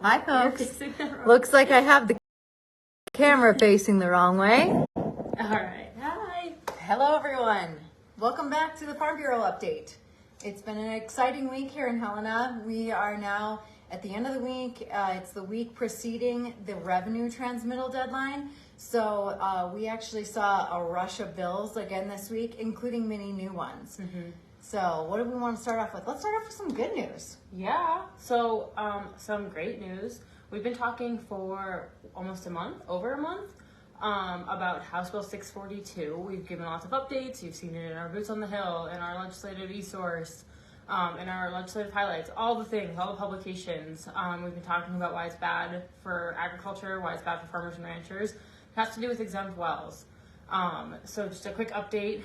Hi, folks. Looks like I have the camera facing the wrong way. All right. Hi. Hello, everyone. Welcome back to the Farm Bureau Update. It's been an exciting week here in Helena. We are now at the end of the week. It's the week preceding the revenue transmittal deadline. So we actually saw a rush of bills again this week, including many new ones. Mm-hmm. So what do we want to start off with? Let's start off with some good news. Yeah. So some great news. We've been talking for almost a month, over a month, about House Bill 642. We've given lots of updates. You've seen it in our Boots on the Hill, in our legislative resource, in our legislative highlights, all the things, all the publications. We've been talking about why it's bad for agriculture, why it's bad for farmers and ranchers. It has to do with exempt wells. So just a quick update.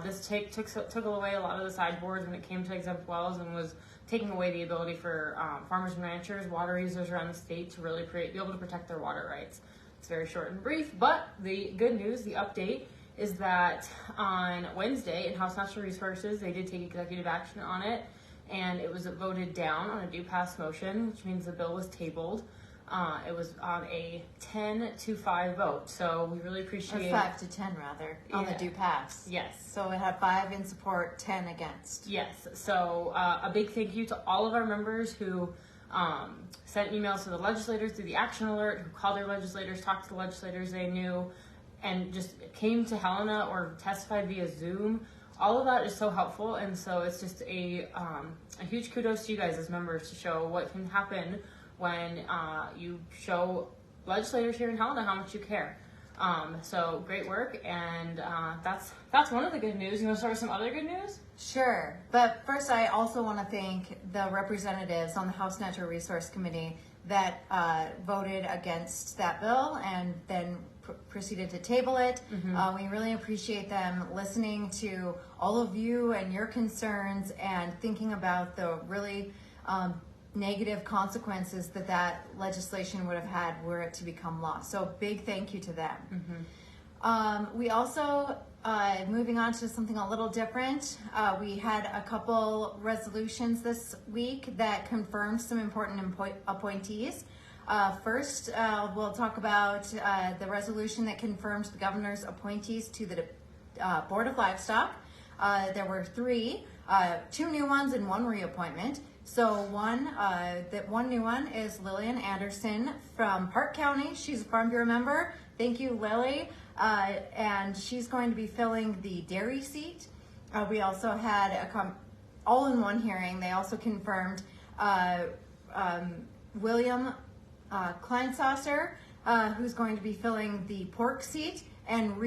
This took away a lot of the sideboards when it came to exempt wells and was taking away the ability for farmers and ranchers, water users around the state to really be able to protect their water rights. It's very short and brief, but the good news, the update, is that on Wednesday in House Natural Resources, they did take executive action on it, and it was voted down on a do pass motion, which means the bill was tabled. It was on a 10-5 vote, so we really appreciate... Or 5-10 rather, on the do pass. Yes. So it had 5 in support, 10 against. Yes, so a big thank you to all of our members who sent emails to the legislators through the action alert, who called their legislators, talked to the legislators they knew, and just came to Helena or testified via Zoom. All of that is so helpful, and so it's just a huge kudos to you guys as members to show what can happen when you show legislators here in Helena how much you care. So great work, and that's one of the good news. You want to start with some other good news? Sure, but first I also want to thank the representatives on the House Natural Resource Committee that voted against that bill and then proceeded to table it. Mm-hmm. We really appreciate them listening to all of you and your concerns and thinking about the really negative consequences that legislation would have had were it to become law. So big thank you to them. Mm-hmm. We also, moving on to something a little different, we had a couple resolutions this week that confirmed some important appointees. First, we'll talk about the resolution that confirms the governor's appointees to the Board of Livestock. There were 3, 2 new ones and 1 reappointment. So one new one is Lillian Anderson from Park County. She's a Farm Bureau member. Thank you, Lily. And she's going to be filling the dairy seat. We also had a all-in-one hearing. They also confirmed William Kleinsasser, who's going to be filling the pork seat, and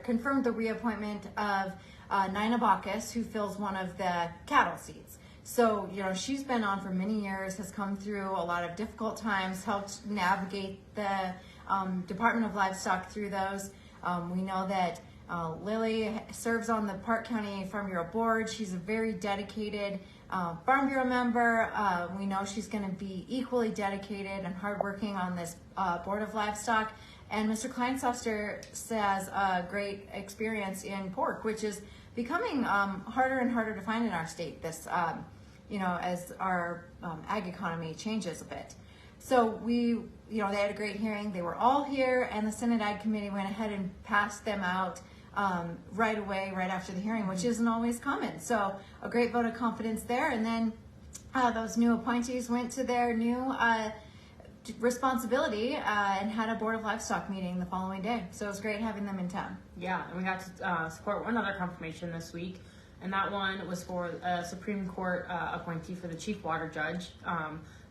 confirmed the reappointment of Nina Bacchus, who fills one of the cattle seats. So, she's been on for many years, has come through a lot of difficult times, helped navigate the Department of Livestock through those. We know that Lily serves on the Park County Farm Bureau Board. She's a very dedicated Farm Bureau member. We know she's going to be equally dedicated and hardworking on this Board of Livestock. And Mr. Kleinsasser has a great experience in pork, which is becoming harder and harder to find in our state this, as our ag economy changes a bit. So they had a great hearing. They were all here, and the Senate Ag Committee went ahead and passed them out right away, right after the hearing, which isn't always common. So a great vote of confidence there. And then those new appointees went to their new responsibility and had a Board of Livestock meeting the following day. So it was great having them in town. Yeah, and we got to support one other confirmation this week, and that one was for a Supreme Court appointee for the Chief Water Judge.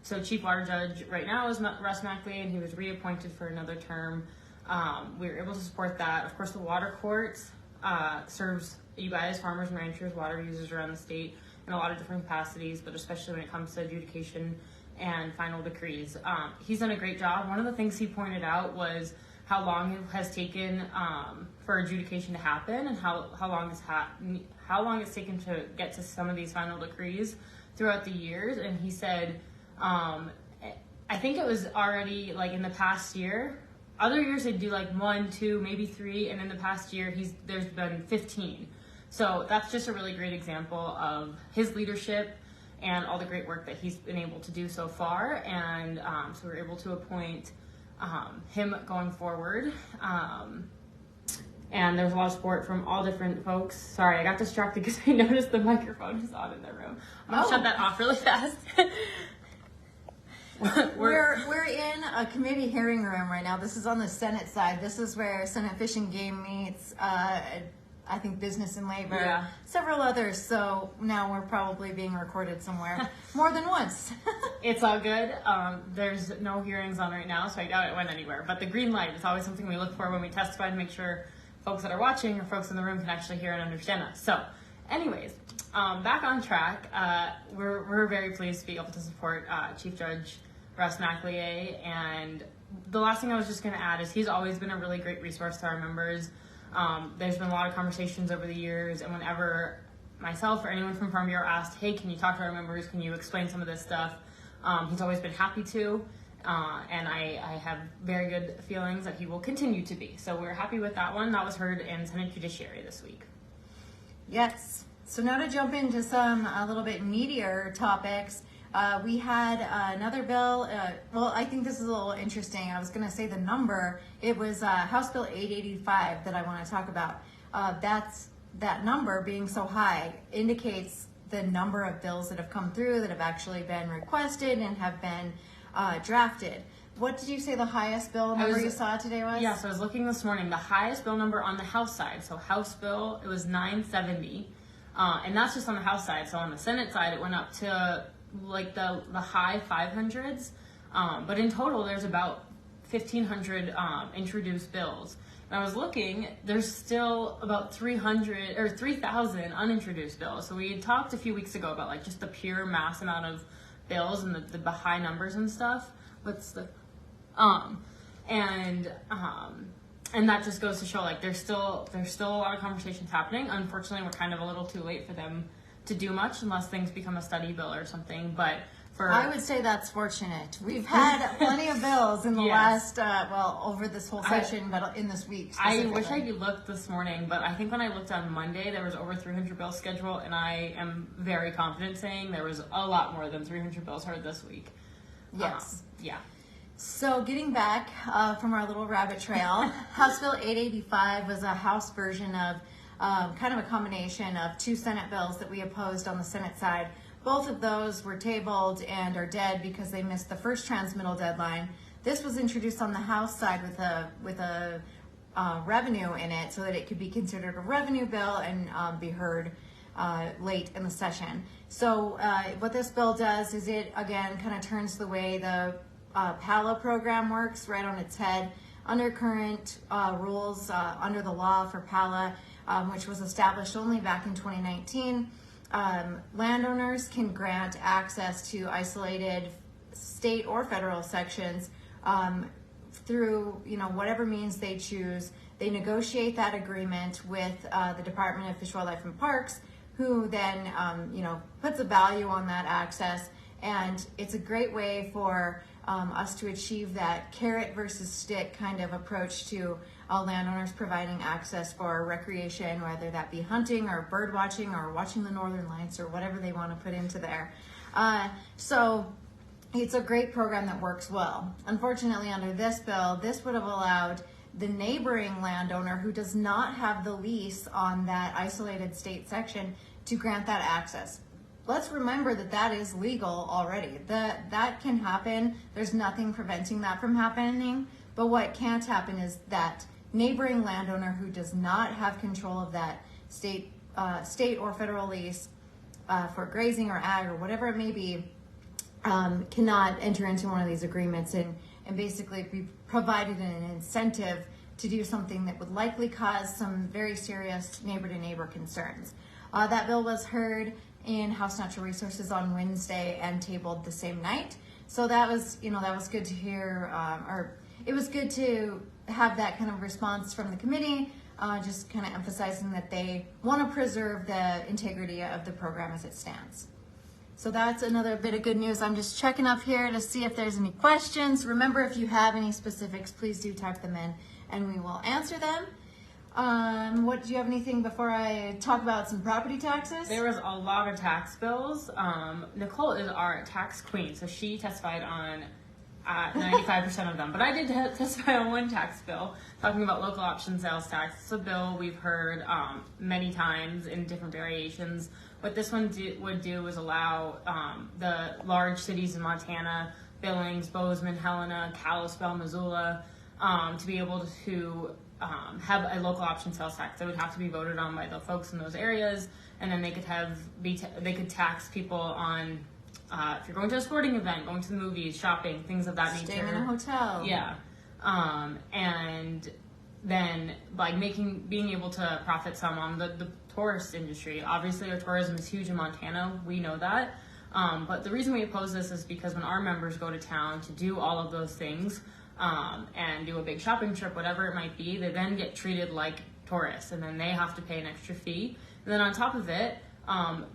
So Chief Water Judge right now is Russ Mackley, and he was reappointed for another term. We were able to support that. Of course, the Water Court serves you guys, farmers and ranchers, water users around the state in a lot of different capacities, but especially when it comes to adjudication and final decrees. He's done a great job. One of the things he pointed out was how long it has taken for adjudication to happen, and how long it's taken to get to some of these final decrees throughout the years. And he said, I think it was already in the past year. Other years they'd do 1, 2, maybe 3, and in the past year there's been 15. So that's just a really great example of his leadership and all the great work that he's been able to do so far. And so we were able to appoint him going forward. And there's a lot of support from all different folks. Sorry, I got distracted because I noticed the microphone is on in the room. I'm gonna shut that off really fast. We're in a committee hearing room right now. This is on the Senate side. This is where Senate Fish and Game meets. I think Business and Labor, several others. So now we're probably being recorded somewhere more than once. It's all good. There's no hearings on right now, so I doubt it went anywhere. But the green light is always something we look for when we testify to make sure folks that are watching or folks in the room can actually hear and understand us. So anyways, back on track. We're very pleased to be able to support Chief Judge Russ McLeay. And the last thing I was just going to add is he's always been a really great resource to our members. There's been a lot of conversations over the years, and whenever myself or anyone from Farm Bureau asked, hey, can you talk to our members? Can you explain some of this stuff? He's always been happy to, and I have very good feelings that he will continue to be. So we're happy with that one. That was heard in Senate Judiciary this week. Yes. So now to jump into some a little bit meatier topics. We had another bill. Well, I think this is a little interesting. I was going to say the number. It was House Bill 885 that I want to talk about. That number being so high indicates the number of bills that have come through that have actually been requested and have been drafted. What did you say the highest bill number you saw today was? Yeah, so I was looking this morning. The highest bill number on the House side, so House bill, it was 970. And that's just on the House side. So on the Senate side, it went up to like the high 500s, but in total there's about 1,500 introduced bills. And I was looking, there's still about 300 or 3,000 unintroduced bills. So we had talked a few weeks ago about like just the pure mass amount of bills and the high numbers and stuff. What's the and that just goes to show like there's still a lot of conversations happening. Unfortunately, we're kind of a little too late for them to do much unless things become a study bill or something. But I would say that's fortunate. We've had plenty of bills in the last, over this whole session, but in this week. I wish I could look this morning, but I think when I looked on Monday, there was over 300 bills scheduled, and I am very confident saying there was a lot more than 300 bills heard this week. Yes. Yeah. So getting back from our little rabbit trail, House Bill 885 was a House version of kind of a combination of two Senate bills that we opposed on the Senate side. Both of those were tabled and are dead because they missed the first transmittal deadline. This was introduced on the House side with a revenue in it so that it could be considered a revenue bill and be heard late in the session. So what this bill does is it, again, kind of turns the way the PALA program works right on its head. Under current rules, under the law for PALA, which was established only back in 2019, landowners can grant access to isolated state or federal sections through whatever means they choose. They negotiate that agreement with the Department of Fish, Wildlife, and Parks, who then puts a value on that access, and it's a great way for us to achieve that carrot versus stick kind of approach to landowners providing access for recreation, whether that be hunting or bird watching or watching the northern lights or whatever they want to put into there. So it's a great program that works well. Unfortunately, under this bill, this would have allowed the neighboring landowner who does not have the lease on that isolated state section to grant that access. Let's remember that that is legal already. That can happen. There's nothing preventing that from happening. But what can't happen is that neighboring landowner who does not have control of that state or federal lease for grazing or ag or whatever it may be cannot enter into one of these agreements and basically be provided an incentive to do something that would likely cause some very serious neighbor-to-neighbor concerns. That bill was heard in House Natural Resources on Wednesday and tabled the same night. So that was good to hear, or it was good to have that kind of response from the committee, just kind of emphasizing that they want to preserve the integrity of the program as it stands. So that's another bit of good news. I'm just checking up here to see if there's any questions. Remember, if you have any specifics, please do type them in and we will answer them. What do you have anything before I talk about some property taxes? There was a lot of tax bills. Nicole is our tax queen, so she testified on 95% of them. But I did testify on one tax bill talking about local option sales tax. It's a bill we've heard many times in different variations. What this one would do is allow the large cities in Montana, Billings, Bozeman, Helena, Kalispell, Missoula, to be able to have a local option sales tax that would have to be voted on by the folks in those areas, and then they could they could tax people on if you're going to a sporting event, going to the movies, shopping, things of that nature. Staying in a hotel. Yeah, and then like being able to profit some on the tourist industry. Obviously, our tourism is huge in Montana. We know that. But the reason we oppose this is because when our members go to town to do all of those things, and do a big shopping trip, whatever it might be, they then get treated like tourists, and then they have to pay an extra fee. And then on top of it,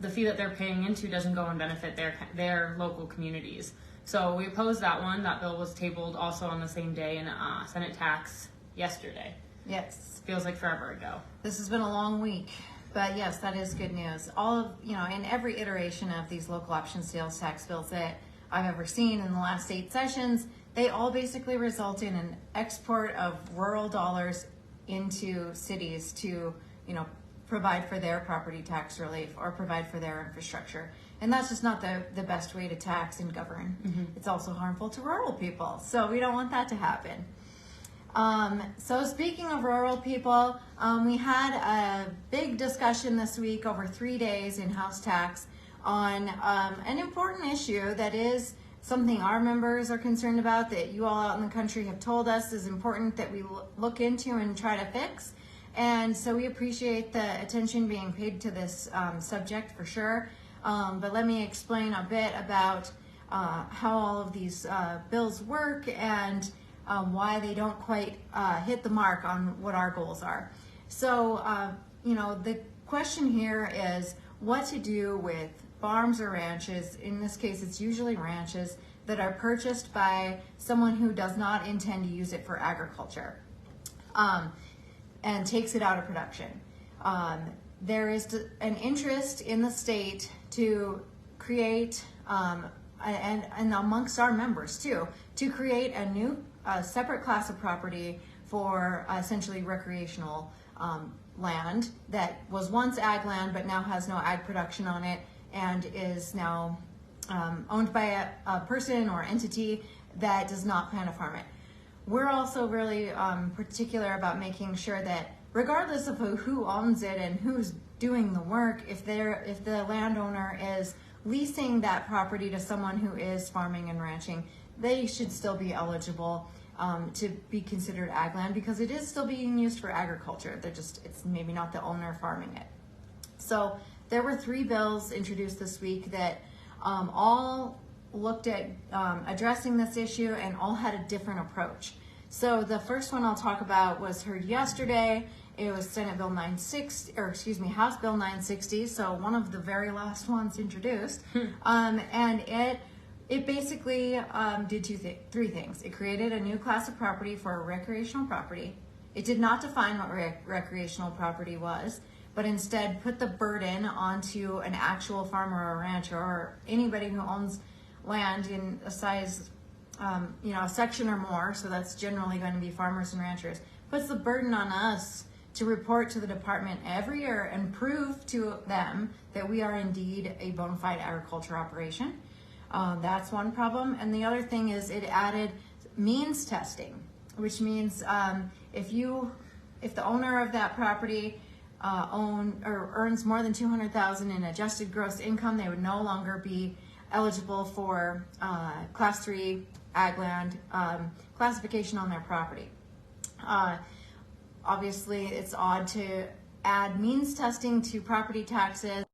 the fee that they're paying into doesn't go and benefit their local communities. So we oppose that one. That bill was tabled also on the same day in Senate tax yesterday. Yes. Feels like forever ago. This has been a long week, but yes, that is good news. All of, in every iteration of these local option sales tax bills that I've ever seen in the last 8 sessions, they all basically result in an export of rural dollars into cities to, provide for their property tax relief or provide for their infrastructure. And that's just not the best way to tax and govern. Mm-hmm. It's also harmful to rural people. So we don't want that to happen. So speaking of rural people, we had a big discussion this week over 3 days in House Tax on an important issue that is something our members are concerned about, that you all out in the country have told us is important that we look into and try to fix. And so we appreciate the attention being paid to this subject for sure. But let me explain a bit about how all of these bills work and why they don't quite hit the mark on what our goals are. So, the question here is what to do with farms or ranches. In this case, it's usually ranches that are purchased by someone who does not intend to use it for agriculture and takes it out of production. There is an interest in the state to create, and amongst our members too, to create a new separate class of property for essentially recreational land that was once ag land but now has no ag production on it and is now owned by a person or entity that does not plan to farm it. We're also really particular about making sure that regardless of who owns it and who's doing the work, if the landowner is leasing that property to someone who is farming and ranching, they should still be eligible to be considered ag land because it is still being used for agriculture. It's maybe not the owner farming it. So there were 3 bills introduced this week that all looked at addressing this issue and all had a different approach. So the first one I'll talk about was heard yesterday. It was House Bill 960, so one of the very last ones introduced. And it basically did 3 things. It created a new class of property for recreational property. It did not define what recreational property was, but instead put the burden onto an actual farmer or rancher or anybody who owns land in a size, a section or more, so that's generally going to be farmers and ranchers, puts the burden on us to report to the department every year and prove to them that we are indeed a bona fide agriculture operation. That's one problem. And the other thing is it added means testing, which means if the owner of that property earns more than $200,000 in adjusted gross income, they would no longer be eligible for Class 3 ag land classification on their property. Obviously, it's odd to add means testing to property taxes